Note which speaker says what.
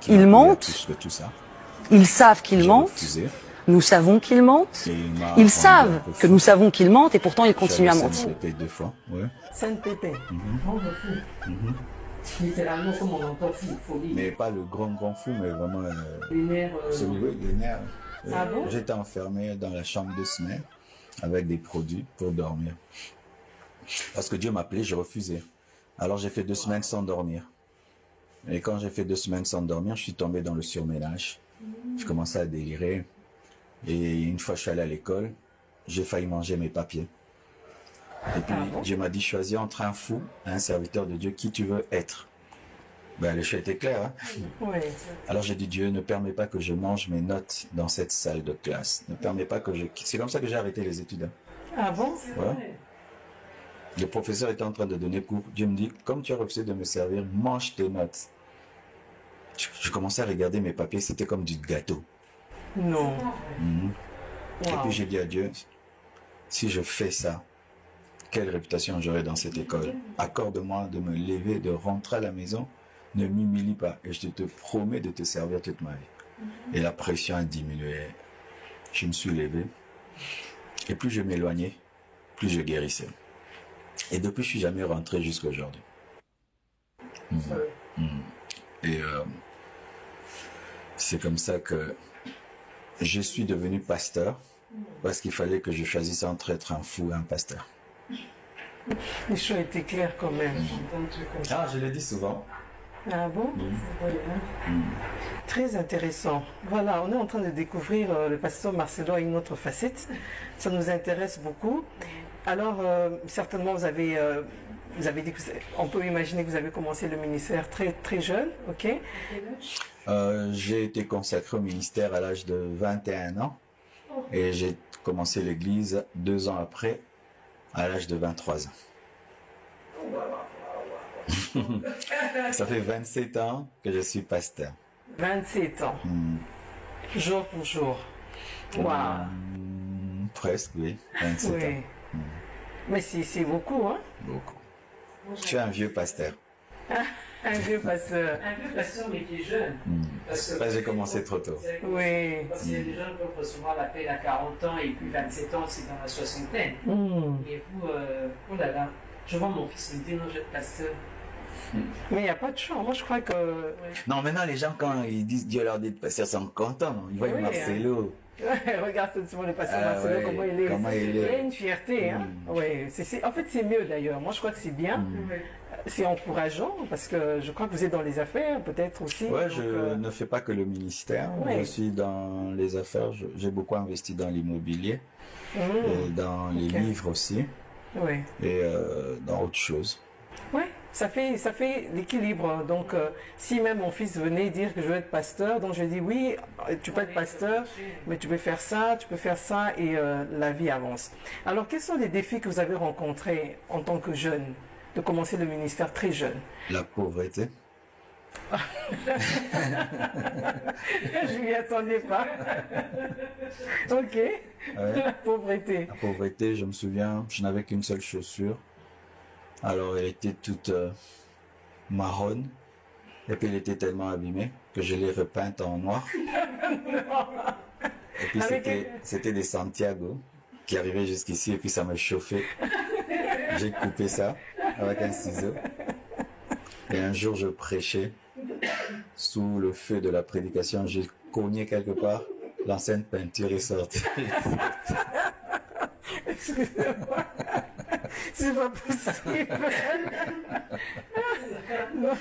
Speaker 1: Ils mentent,
Speaker 2: plus que tout ça.
Speaker 1: ils savent qu'ils
Speaker 2: J'ai
Speaker 1: mentent,
Speaker 2: refusé.
Speaker 1: nous savons qu'ils mentent,
Speaker 2: Et il m'a
Speaker 1: ils
Speaker 2: rendu
Speaker 1: savent
Speaker 2: un peu
Speaker 1: que
Speaker 2: fou.
Speaker 1: nous savons qu'ils mentent et pourtant ils
Speaker 2: Je suis
Speaker 1: continuent à
Speaker 2: allé
Speaker 1: mentir.
Speaker 2: Sainte-Pépé 2 fois. Ouais.
Speaker 3: Sainte-Pépé. Grand fou. Littéralement, comme on entend fou, folie.
Speaker 2: Mais pas le grand fou, mais vraiment
Speaker 3: Les nerfs.
Speaker 2: celui des nerfs.
Speaker 3: Ah bon?
Speaker 2: J'étais enfermé dans la chambre 2 semaines avec des produits pour dormir. Parce que Dieu m'appelait, je refusais. Alors j'ai fait 2 semaines sans dormir. Et quand j'ai fait 2 semaines sans dormir, je suis tombé dans le surménage. Je commençais à délirer. Et une fois je suis allé à l'école, j'ai failli manger mes papiers. Et puis Dieu m'a dit, choisis entre un fou et un serviteur de Dieu, qui tu veux être. Ben, le choix était clair. Hein?
Speaker 3: Oui.
Speaker 2: Alors j'ai dit, Dieu, ne permets pas que je mange mes notes dans cette salle de classe. Ne permets pas que je quitte. C'est comme ça que j'ai arrêté les études. Hein.
Speaker 3: Ah bon?
Speaker 2: Ouais. Le professeur était en train de donner cours. Dieu me dit, comme tu as refusé de me servir, mange tes notes. Je commençais à regarder mes papiers, c'était comme du gâteau.
Speaker 3: Non.
Speaker 2: Et puis j'ai dit à Dieu, si je fais ça, quelle réputation j'aurai dans cette école? Accorde-moi de me lever, de rentrer à la maison. Ne m'humilie pas et je te promets de te servir toute ma vie. Et la pression a diminué. Je me suis levé. Et plus je m'éloignais, plus je guérissais. Et depuis, je suis jamais rentré jusqu'à aujourd'hui. Et c'est comme ça que je suis devenu pasteur. Parce qu'il fallait que je choisisse entre être un fou et un pasteur.
Speaker 3: Les choix étaient clairs quand même.
Speaker 2: Ah, je le dis souvent.
Speaker 3: Ah bon? Très intéressant. Voilà, on est en train de découvrir le pasteur Marcelo à une autre facette. Ça nous intéresse beaucoup. Alors, certainement, vous avez dit que on peut imaginer que vous avez commencé le ministère très, très jeune, ok?
Speaker 2: J'ai été consacré au ministère à l'âge de 21 ans. Et j'ai commencé l'église 2 ans après, à l'âge de 23 ans. Ça fait 27 ans que je suis pasteur.
Speaker 3: 27 ans. Jour pour jour. Waouh.
Speaker 2: Presque, oui. 27
Speaker 3: Oui.
Speaker 2: ans.
Speaker 3: Mais c'est beaucoup, hein?
Speaker 2: Beaucoup. Je suis un vieux pasteur.
Speaker 3: Un vieux pasteur. Un vieux pasteur, mais qui est jeune.
Speaker 2: Parce que j'ai commencé trop tôt.
Speaker 3: Oui.
Speaker 4: Parce qu'il y a des gens qui peuvent recevoir l'appel à 40 ans et puis 27 ans, c'est dans la soixantaine. Et vous, oh là là, je vois mon fils me dire, non, je vais être pasteur.
Speaker 3: Mais il n'y a pas de choix. Moi, je crois que...
Speaker 2: Non, maintenant, les gens, quand ils disent Dieu leur dit de pasteur, sont contents. Ils voient Marcelo.
Speaker 3: Regarde tout le monde, le pasteur Marcelo,
Speaker 2: ouais.
Speaker 3: comment il est.
Speaker 2: Comment il est.
Speaker 3: Il a une fierté. Hein? Oui. En fait, c'est mieux d'ailleurs. Moi, je crois que c'est bien. C'est encourageant parce que je crois que vous êtes dans les affaires, peut-être aussi.
Speaker 2: Ouais,
Speaker 3: donc,
Speaker 2: je ne fais pas que le ministère. Je suis dans les affaires. J'ai beaucoup investi dans l'immobilier, et dans les livres aussi, et dans autre chose.
Speaker 3: Oui, ça fait l'équilibre. Donc, si même mon fils venait dire que je veux être pasteur, donc je dis oui, tu peux être pasteur, mais tu peux faire ça, et la vie avance. Alors, quels sont les défis que vous avez rencontrés en tant que jeune, de commencer le ministère très jeune?
Speaker 2: La pauvreté.
Speaker 3: Je m'y attendais pas. Ok.
Speaker 2: Ouais.
Speaker 3: La pauvreté.
Speaker 2: La pauvreté, je me souviens, je n'avais qu'une seule chaussure. Alors, elle était toute marronne. Et puis, elle était tellement abîmée que je l'ai repeinte en noir. Et puis, c'était des Santiago qui arrivaient jusqu'ici. Et puis, ça me chauffait. J'ai coupé ça avec un ciseau. Et un jour, je prêchais sous le feu de la prédication. J'ai cogné quelque part. L'ancienne peinture est sortie.
Speaker 3: Excusez-moi. C'est pas possible. Non,